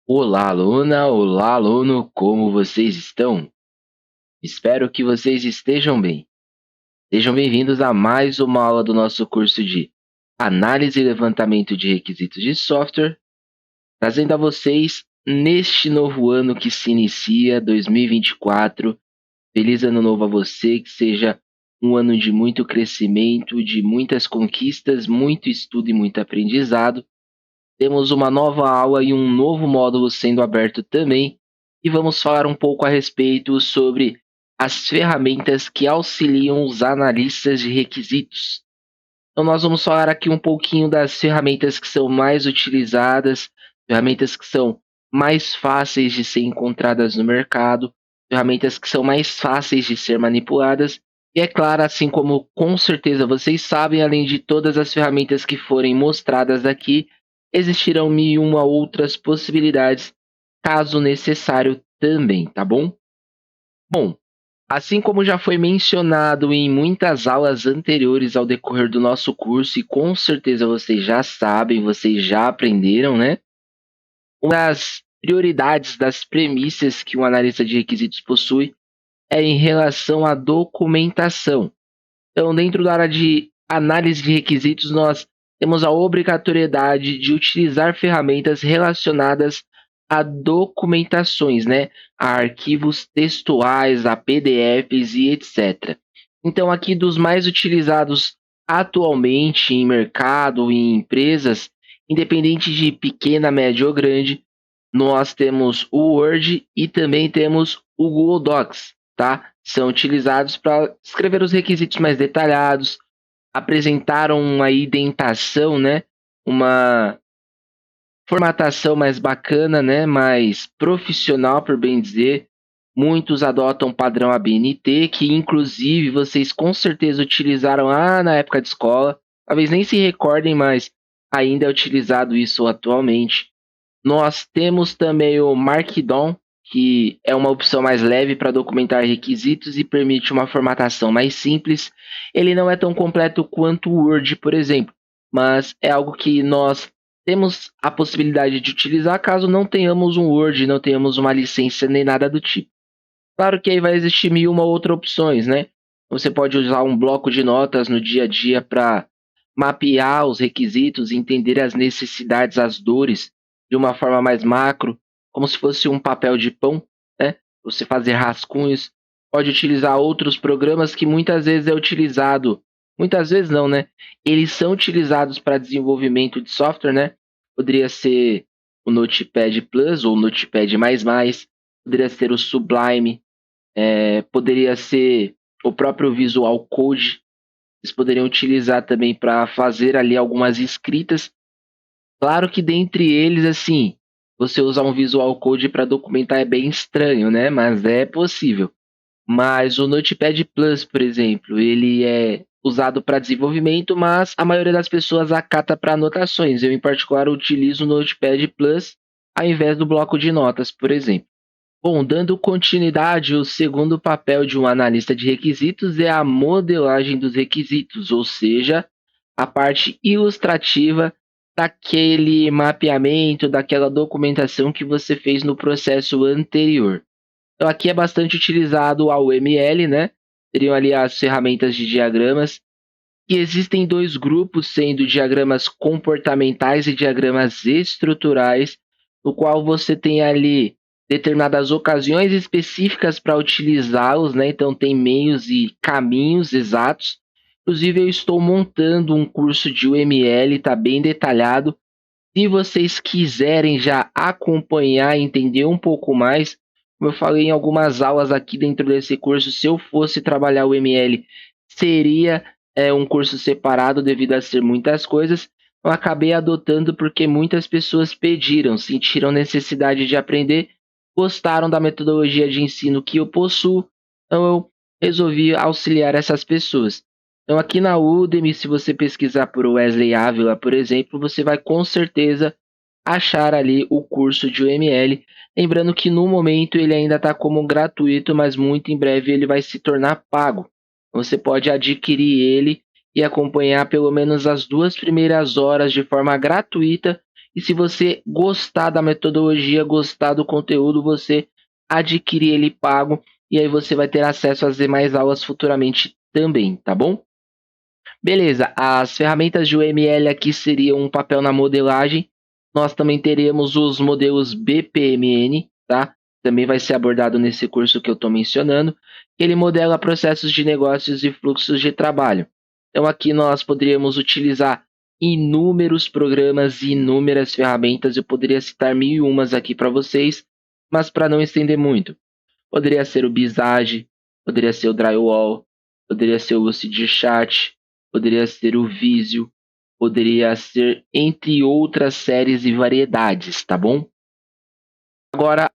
Olá, aluna! Olá, aluno! Como vocês estão? Espero que vocês estejam bem. Sejam bem-vindos a mais uma aula do nosso curso de Análise e Levantamento de Requisitos de Software, trazendo a vocês, neste novo ano que se inicia, 2024. Feliz ano novo a você, que seja um ano de muito crescimento, de muitas conquistas, muito estudo e muito aprendizado. Temos uma nova aula e um novo módulo sendo aberto também, e vamos falar um pouco a respeito sobre as ferramentas que auxiliam os analistas de requisitos. Então, nós vamos falar aqui um pouquinho das ferramentas que são mais utilizadas, ferramentas que são mais fáceis de ser encontradas no mercado, ferramentas que são mais fáceis de ser manipuladas. E é claro, assim como com certeza vocês sabem, além de todas as ferramentas que forem mostradas aqui, existirão mil e uma outras possibilidades, caso necessário também, tá bom? Bom, assim como já foi mencionado em muitas aulas anteriores ao decorrer do nosso curso, e com certeza vocês já sabem, vocês já aprenderam, né? Uma das prioridades, das premissas que um analista de requisitos possui é em relação à documentação. Então, dentro da área de análise de requisitos, nós temos a obrigatoriedade de utilizar ferramentas relacionadas a documentações, né? A arquivos textuais, a PDFs e etc. Então, aqui dos mais utilizados atualmente em mercado, em empresas, independente de pequena, média ou grande, nós temos o Word e também temos o Google Docs, tá? São utilizados para escrever os requisitos mais detalhados, apresentar uma indentação, né? Uma formatação mais bacana, né? Mais profissional, por bem dizer. Muitos adotam o padrão ABNT, que inclusive vocês com certeza utilizaram lá na época de escola. Talvez nem se recordem, mas ainda é utilizado isso atualmente. Nós temos também o Markdown, que é uma opção mais leve para documentar requisitos e permite uma formatação mais simples. Ele não é tão completo quanto o Word, por exemplo, mas é algo que nós temos a possibilidade de utilizar caso não tenhamos um Word, não tenhamos uma licença nem nada do tipo. Claro que aí vai existir mil uma outra opções, né? Você pode usar um bloco de notas no dia a dia para mapear os requisitos, entender as necessidades, as dores de uma forma mais macro, como se fosse um papel de pão, né? Você fazer rascunhos. Pode utilizar outros programas que muitas vezes é utilizado, muitas vezes não, né? Eles são utilizados para desenvolvimento de software, né? Poderia ser o Notepad Plus ou o Notepad++, poderia ser o Sublime, poderia ser o próprio Visual Code. Vocês poderiam utilizar também para fazer ali algumas escritas. Claro que dentre eles, assim, você usar um Visual Code para documentar é bem estranho, né? Mas é possível. Mas o Notepad Plus, por exemplo, ele é usado para desenvolvimento, mas a maioria das pessoas acata para anotações. Eu, em particular, utilizo o Notepad Plus ao invés do bloco de notas, por exemplo. Bom, dando continuidade, o segundo papel de um analista de requisitos é a modelagem dos requisitos, ou seja, a parte ilustrativa daquele mapeamento, daquela documentação que você fez no processo anterior. Então, aqui é bastante utilizado a UML, né? Seriam ali as ferramentas de diagramas. E existem dois grupos, sendo diagramas comportamentais e diagramas estruturais, no qual você tem ali determinadas ocasiões específicas para utilizá-los, né? Então tem meios e caminhos exatos. Inclusive eu estou montando um curso de UML, está bem detalhado. Se vocês quiserem já acompanhar e entender um pouco mais, como eu falei em algumas aulas aqui dentro desse curso, se eu fosse trabalhar o ML, seria um curso separado devido a ser muitas coisas. Eu acabei adotando porque muitas pessoas pediram, sentiram necessidade de aprender, gostaram da metodologia de ensino que eu possuo, então eu resolvi auxiliar essas pessoas. Então, aqui na Udemy, se você pesquisar por Wesley Ávila, por exemplo, você vai com certeza achar ali o curso de UML. Lembrando que no momento ele ainda está como gratuito, mas muito em breve ele vai se tornar pago. Você pode adquirir ele e acompanhar pelo menos as 2 primeiras horas de forma gratuita E se você gostar da metodologia, gostar do conteúdo, você adquire ele pago e aí você vai ter acesso às demais aulas futuramente também, tá bom? Beleza, as ferramentas de UML aqui seriam um papel na modelagem. Nós também teremos os modelos BPMN, tá? Também vai ser abordado nesse curso que eu estou mencionando. Ele modela processos de negócios e fluxos de trabalho. Então aqui nós poderíamos utilizar inúmeros programas e inúmeras ferramentas. Eu poderia citar 1001 aqui para vocês, mas para não estender muito. Poderia ser o Visage, poderia ser o Drywall, poderia ser o Lucidchat, poderia ser o Visio, poderia ser entre outras séries e variedades, tá bom? Agora,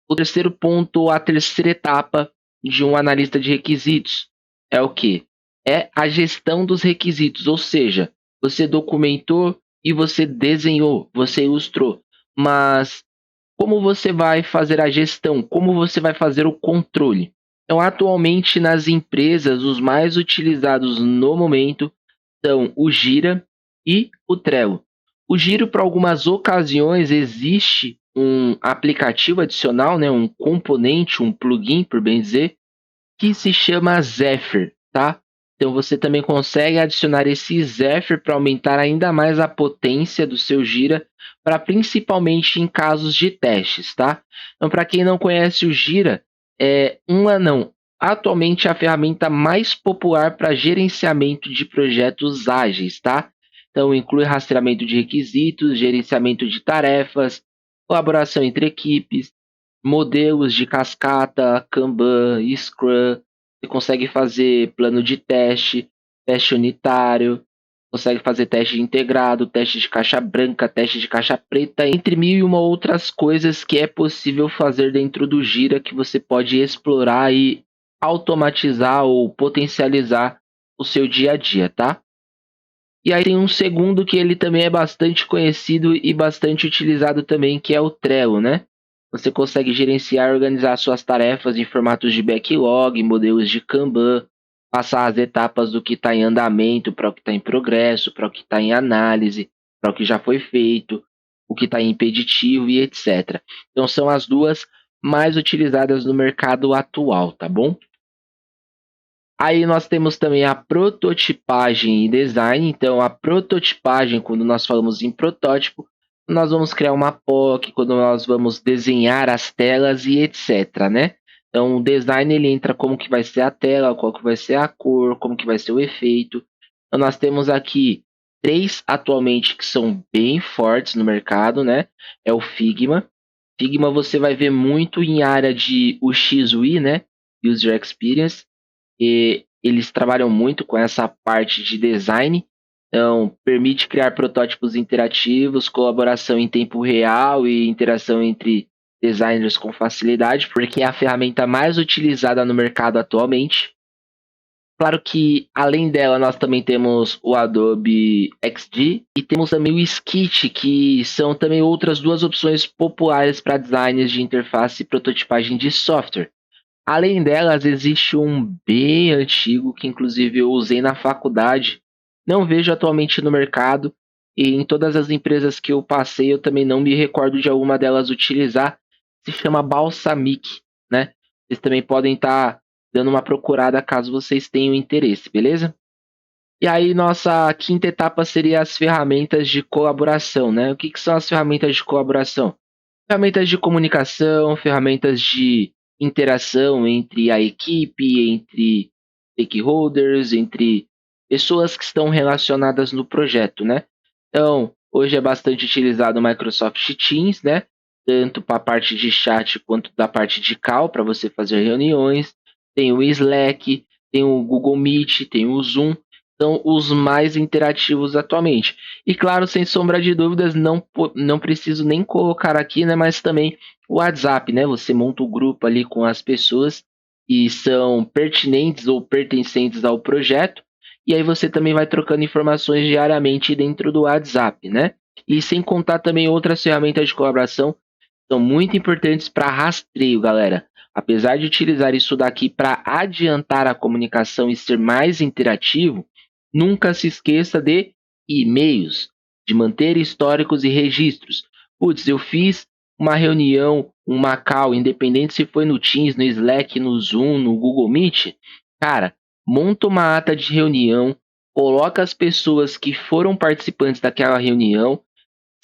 o terceiro ponto, a terceira etapa de um analista de requisitos é o quê? É a gestão dos requisitos, ou seja, você documentou e você desenhou, você ilustrou, mas como você vai fazer a gestão? Como você vai fazer o controle? Então, atualmente nas empresas, os mais utilizados no momento são o Gira e o Trello. O Giro, para algumas ocasiões, existe um aplicativo adicional, né, um componente, um plugin, por bem dizer, que se chama Zephyr, tá? Então você também consegue adicionar esse Zephyr para aumentar ainda mais a potência do seu Gira, para principalmente em casos de testes, tá? Então, para quem não conhece o Gira, atualmente é a ferramenta mais popular para gerenciamento de projetos ágeis, tá? Então inclui rastreamento de requisitos, gerenciamento de tarefas, colaboração entre equipes, modelos de cascata, Kanban, Scrum. Você consegue fazer plano de teste, teste unitário, consegue fazer teste integrado, teste de caixa branca, teste de caixa preta, entre 1001 outras coisas que é possível fazer dentro do Gira que você pode explorar e automatizar ou potencializar o seu dia a dia, tá? E aí tem um segundo que ele também é bastante conhecido e bastante utilizado também, que é o Trello, né? Você consegue gerenciar e organizar suas tarefas em formatos de backlog, modelos de Kanban, passar as etapas do que está em andamento para o que está em progresso, para o que está em análise, para o que já foi feito, o que está em impeditivo e etc. Então são as duas mais utilizadas no mercado atual, tá bom? Aí nós temos também a prototipagem e design. Então, a prototipagem, quando nós falamos em protótipo, nós vamos criar uma POC, quando nós vamos desenhar as telas e etc, né? Então, o design ele entra como que vai ser a tela, qual que vai ser a cor, como que vai ser o efeito. Então, nós temos aqui três atualmente que são bem fortes no mercado, né? É o Figma. Figma você vai ver muito em área de UX/UI, né? User Experience. E eles trabalham muito com essa parte de design, então permite criar protótipos interativos, colaboração em tempo real e interação entre designers com facilidade, porque é a ferramenta mais utilizada no mercado atualmente. Claro que além dela nós também temos o Adobe XD e temos também o Sketch, que são também outras duas opções populares para designers de interface e prototipagem de software. Além delas, existe um bem antigo que inclusive eu usei na faculdade. Não vejo atualmente no mercado e em todas as empresas que eu passei eu também não me recordo de alguma delas utilizar. Se chama Balsamiq, né? Vocês também podem estar dando uma procurada caso vocês tenham interesse, beleza? E aí nossa quinta etapa seria as ferramentas de colaboração, né? O que são as ferramentas de colaboração? Ferramentas de comunicação, ferramentas de interação entre a equipe, entre stakeholders, entre pessoas que estão relacionadas no projeto, né? Então, hoje é bastante utilizado o Microsoft Teams, né? Tanto para a parte de chat quanto da parte de call para você fazer reuniões. Tem o Slack, tem o Google Meet, tem o Zoom. São os mais interativos atualmente. E claro, sem sombra de dúvidas, não preciso nem colocar aqui, né? Mas também o WhatsApp, né? Você monta o grupo ali com as pessoas que são pertinentes ou pertencentes ao projeto. E aí você também vai trocando informações diariamente dentro do WhatsApp, né? E sem contar também outras ferramentas de colaboração são muito importantes para rastreio, galera. Apesar de utilizar isso daqui para adiantar a comunicação e ser mais interativo, nunca se esqueça de e-mails. de manter históricos e registros. Putz, eu fiz uma reunião, uma call, independente se foi no Teams, no Slack, no Zoom, no Google Meet, cara, monta uma ata de reunião, coloca as pessoas que foram participantes daquela reunião,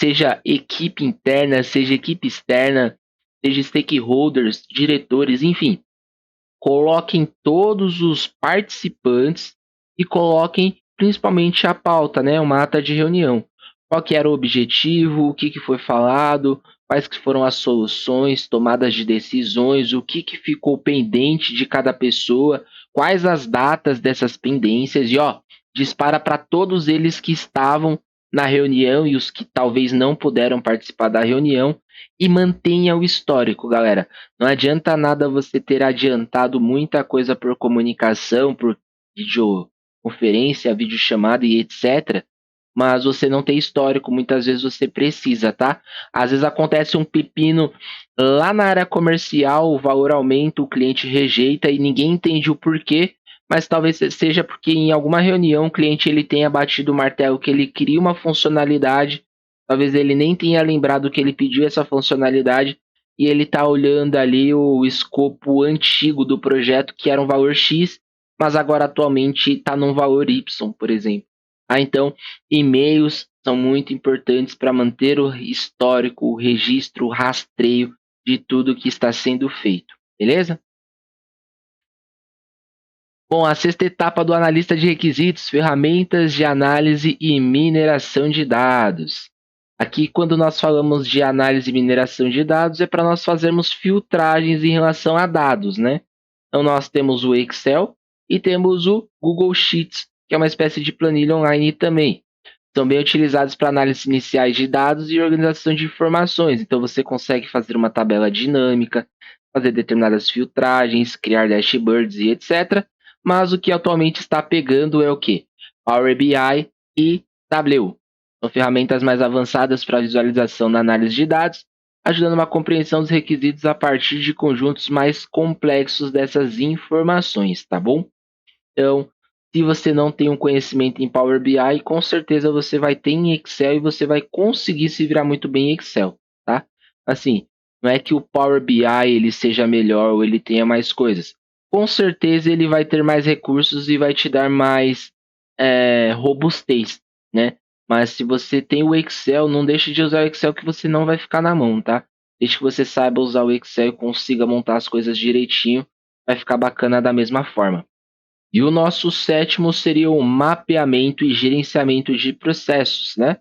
seja equipe interna, seja equipe externa, seja stakeholders, diretores, enfim, coloquem todos os participantes e coloquem principalmente a pauta, né? Uma ata de reunião. Qual que era o objetivo, o que foi falado, quais que foram as soluções, tomadas de decisões, o que ficou pendente de cada pessoa, quais as datas dessas pendências e dispara para todos eles que estavam na reunião e os que talvez não puderam participar da reunião e mantenha o histórico, galera. Não adianta nada você ter adiantado muita coisa por comunicação, por videoconferência, videochamada e etc. Mas você não tem histórico, muitas vezes você precisa, tá? Às vezes acontece um pepino lá na área comercial, o valor aumenta, o cliente rejeita e ninguém entende o porquê, mas talvez seja porque em alguma reunião o cliente ele tenha batido o martelo que ele cria uma funcionalidade, talvez ele nem tenha lembrado que ele pediu essa funcionalidade e ele está olhando ali o escopo antigo do projeto, que era um valor X, mas agora atualmente está num valor Y, por exemplo. Então, e-mails são muito importantes para manter o histórico, o registro, o rastreio de tudo que está sendo feito, beleza? Bom, a sexta etapa do analista de requisitos, ferramentas de análise e mineração de dados. Aqui, quando nós falamos de análise e mineração de dados, é para nós fazermos filtragens em relação a dados, né? Então, nós temos o Excel e temos o Google Sheets, que é uma espécie de planilha online também. São bem utilizados para análise iniciais de dados e organização de informações. Então, você consegue fazer uma tabela dinâmica, fazer determinadas filtragens, criar dashboards e etc. Mas o que atualmente está pegando é o que? Power BI e Tableau. São ferramentas mais avançadas para visualização da análise de dados, ajudando uma compreensão dos requisitos a partir de conjuntos mais complexos dessas informações, tá bom? Então, se você não tem um conhecimento em Power BI, com certeza você vai ter em Excel e você vai conseguir se virar muito bem em Excel, tá? Assim, não é que o Power BI ele seja melhor ou ele tenha mais coisas. Com certeza ele vai ter mais recursos e vai te dar mais robustez, né? Mas se você tem o Excel, não deixe de usar o Excel que você não vai ficar na mão, tá? Desde que você saiba usar o Excel e consiga montar as coisas direitinho, vai ficar bacana da mesma forma. E o nosso sétimo seria o mapeamento e gerenciamento de processos, né?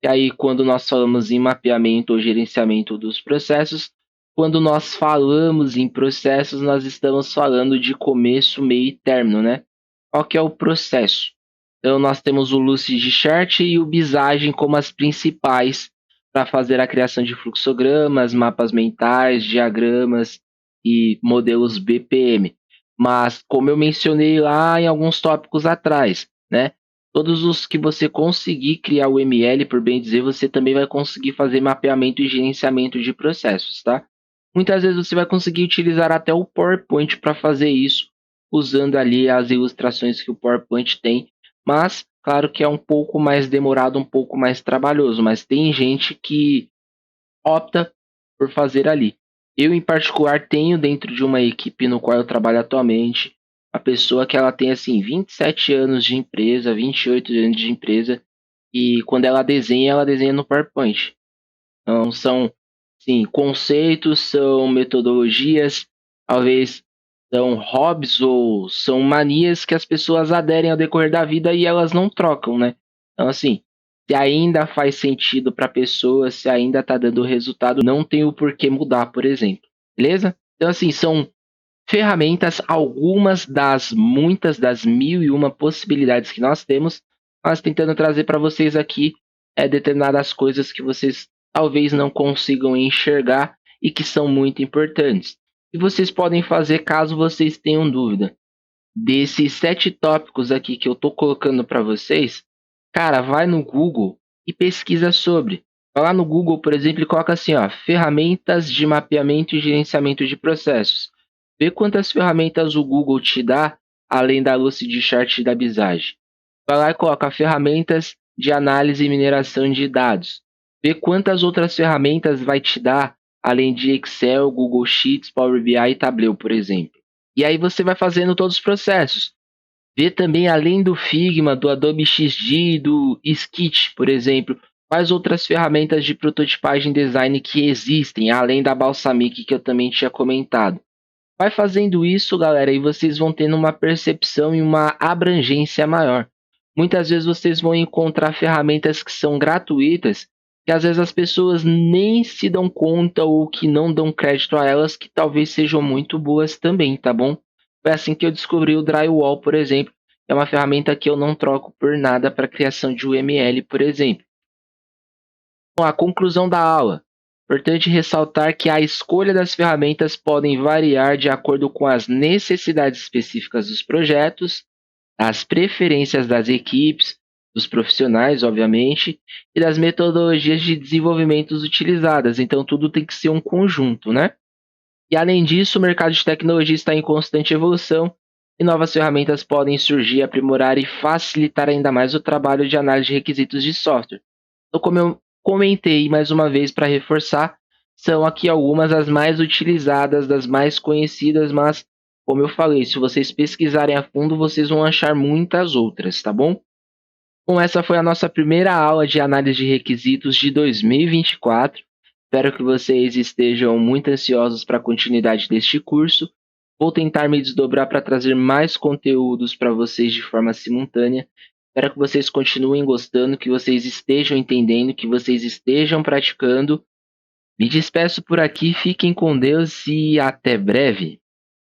E aí, quando nós falamos em mapeamento ou gerenciamento dos processos, quando nós falamos em processos, nós estamos falando de começo, meio e término, né? Qual que é o processo? Então, nós temos o Lucidchart e o Visagem como as principais para fazer a criação de fluxogramas, mapas mentais, diagramas e modelos BPM. Mas, como eu mencionei lá em alguns tópicos atrás, né? Todos os que você conseguir criar o ML, por bem dizer, você também vai conseguir fazer mapeamento e gerenciamento de processos, tá? Muitas vezes você vai conseguir utilizar até o PowerPoint para fazer isso, usando ali as ilustrações que o PowerPoint tem, mas claro que é um pouco mais demorado, um pouco mais trabalhoso, mas tem gente que opta por fazer ali. Eu, em particular, tenho dentro de uma equipe no qual eu trabalho atualmente, a pessoa que ela tem assim 27 anos de empresa, 28 anos de empresa, e quando ela desenha no PowerPoint. Então são sim, conceitos, são metodologias, talvez são hobbies ou são manias que as pessoas aderem ao decorrer da vida e elas não trocam, né? Então, assim, se ainda faz sentido para a pessoa, se ainda está dando resultado, não tem o porquê mudar, por exemplo. Beleza? Então, assim, são ferramentas, algumas das muitas das mil e uma possibilidades que nós temos, mas tentando trazer para vocês aqui determinadas coisas que vocês talvez não consigam enxergar e que são muito importantes. E vocês podem fazer caso vocês tenham dúvida. Desses 7 tópicos aqui que eu estou colocando para vocês, cara, vai no Google e pesquisa sobre. Vai lá no Google, por exemplo, e coloca assim, ó, ferramentas de mapeamento e gerenciamento de processos. Vê quantas ferramentas o Google te dá, além da Lucidchart e da Visage. Vai lá e coloca ferramentas de análise e mineração de dados. Ver quantas outras ferramentas vai te dar, além de Excel, Google Sheets, Power BI e Tableau, por exemplo. E aí você vai fazendo todos os processos. Ver também, além do Figma, do Adobe XD, do Sketch, por exemplo, quais outras ferramentas de prototipagem e design que existem, além da Balsamiq que eu também tinha comentado. Vai fazendo isso, galera, e vocês vão tendo uma percepção e uma abrangência maior. Muitas vezes vocês vão encontrar ferramentas que são gratuitas, que às vezes as pessoas nem se dão conta ou que não dão crédito a elas, que talvez sejam muito boas também, tá bom? Foi assim que eu descobri o Drywall, por exemplo. É uma ferramenta que eu não troco por nada para criação de UML, por exemplo. Bom, a conclusão da aula. Importante ressaltar que a escolha das ferramentas podem variar de acordo com as necessidades específicas dos projetos, as preferências das equipes, dos profissionais, obviamente, e das metodologias de desenvolvimento utilizadas. Então, tudo tem que ser um conjunto, né? E além disso, o mercado de tecnologia está em constante evolução e novas ferramentas podem surgir, aprimorar e facilitar ainda mais o trabalho de análise de requisitos de software. Então, como eu comentei mais uma vez para reforçar, são aqui algumas das mais utilizadas, das mais conhecidas, mas como eu falei, se vocês pesquisarem a fundo, vocês vão achar muitas outras, tá bom? Bom, essa foi a nossa primeira aula de análise de requisitos de 2024. Espero que vocês estejam muito ansiosos para a continuidade deste curso. Vou tentar me desdobrar para trazer mais conteúdos para vocês de forma simultânea. Espero que vocês continuem gostando, que vocês estejam entendendo, que vocês estejam praticando. Me despeço por aqui, fiquem com Deus e até breve.